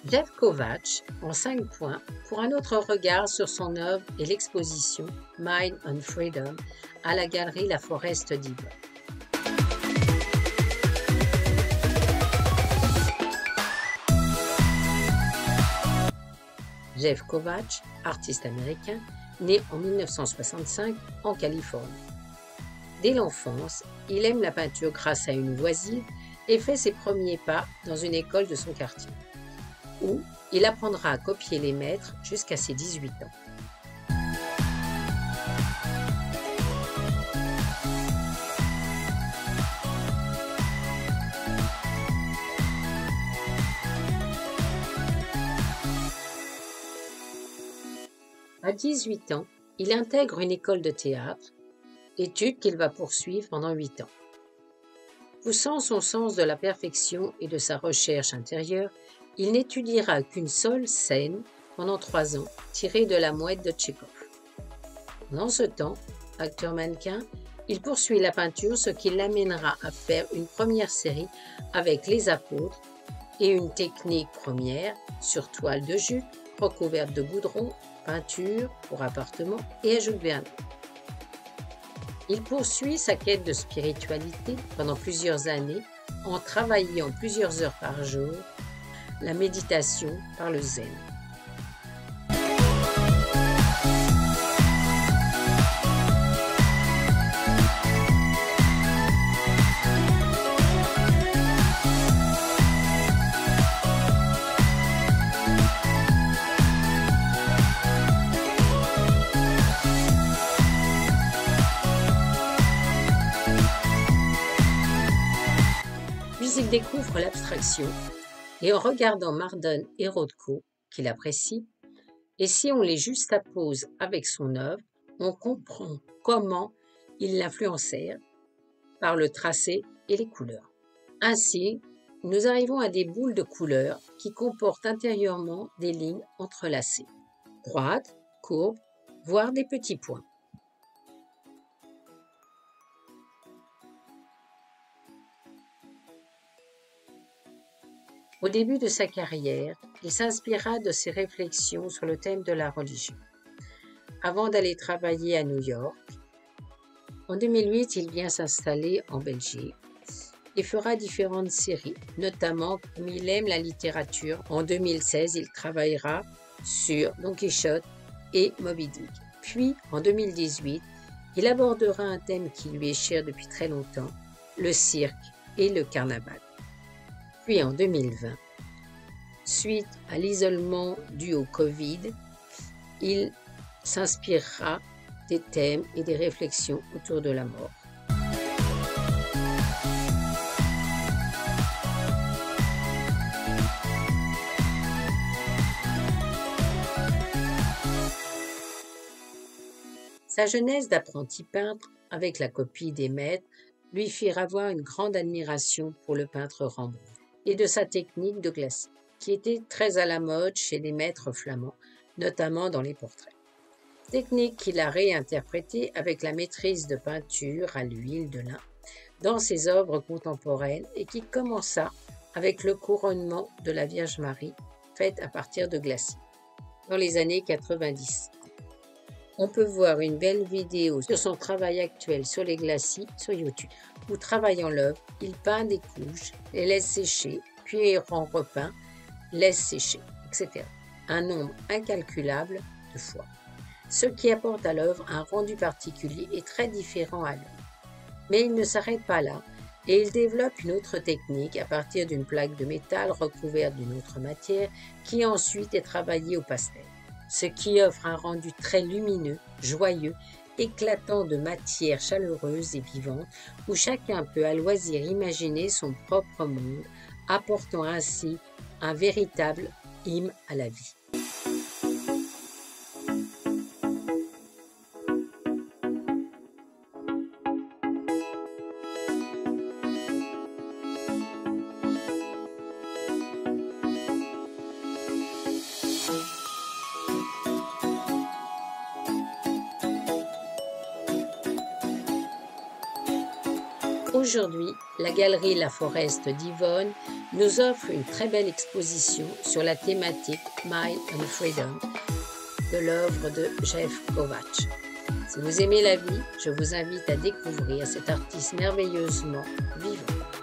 Jeff Kovacs en 5 points pour un autre regard sur son œuvre et l'exposition Mind on Freedom à la galerie La Forest d'Yvonne. Jeff Kovacs, artiste américain, né en 1965 en Californie. Dès l'enfance, il aime la peinture grâce à une voisine et fait ses premiers pas dans une école de son quartier, où il apprendra à copier les maîtres jusqu'à ses 18 ans. À 18 ans, il intègre une école de théâtre, étude qu'il va poursuivre pendant 8 ans. Poussant son sens de la perfection et de sa recherche intérieure, il n'étudiera qu'une seule scène pendant 3 ans, tirée de La Mouette de Tchekhov. Dans ce temps, acteur mannequin, il poursuit la peinture, ce qui l'amènera à faire une première série avec Les Apôtres et une technique première sur toile de jute, recouverte de goudron, peinture pour appartement et ajout de vernis. Il poursuit sa quête de spiritualité pendant plusieurs années en travaillant plusieurs heures par jour, la méditation par le zen. Puis il découvre l'abstraction et en regardant Mardon et Rothko, qu'il apprécie, et si on les juxtapose avec son œuvre, on comprend comment ils l'influencèrent par le tracé et les couleurs. Ainsi, nous arrivons à des boules de couleurs qui comportent intérieurement des lignes entrelacées, droites, courbes, voire des petits points. Au début de sa carrière, il s'inspira de ses réflexions sur le thème de la religion. Avant d'aller travailler à New York, en 2008, il vient s'installer en Belgique et fera différentes séries, notamment comme il aime la littérature. En 2016, il travaillera sur Don Quichotte et Moby Dick. Puis, en 2018, il abordera un thème qui lui est cher depuis très longtemps, le cirque et le carnaval. Puis en 2020, suite à l'isolement dû au Covid, il s'inspirera des thèmes et des réflexions autour de la mort. Sa jeunesse d'apprenti peintre avec la copie des maîtres lui firent avoir une grande admiration pour le peintre Rembrandt et de sa technique de glacis, qui était très à la mode chez les maîtres flamands, notamment dans les portraits. Technique qu'il a réinterprétée avec la maîtrise de peinture à l'huile de lin dans ses œuvres contemporaines et qui commença avec le couronnement de la Vierge Marie faite à partir de glacis dans les années 90. On peut voir une belle vidéo sur son travail actuel sur les glacis sur YouTube, où travaillant l'œuvre, il peint des couches, les laisse sécher, puis en repeint, laisse sécher, etc. Un nombre incalculable de fois. Ce qui apporte à l'œuvre un rendu particulier et très différent à l'œuvre. Mais il ne s'arrête pas là, et il développe une autre technique à partir d'une plaque de métal recouverte d'une autre matière qui ensuite est travaillée au pastel, ce qui offre un rendu très lumineux, joyeux, éclatant de matière chaleureuse et vivante, où chacun peut à loisir imaginer son propre monde, apportant ainsi un véritable hymne à la vie. Aujourd'hui, la galerie La Forest d'Yvonne nous offre une très belle exposition sur la thématique Mind and Freedom de l'œuvre de Jeff Kovacs. Si vous aimez la vie, je vous invite à découvrir cet artiste merveilleusement vivant.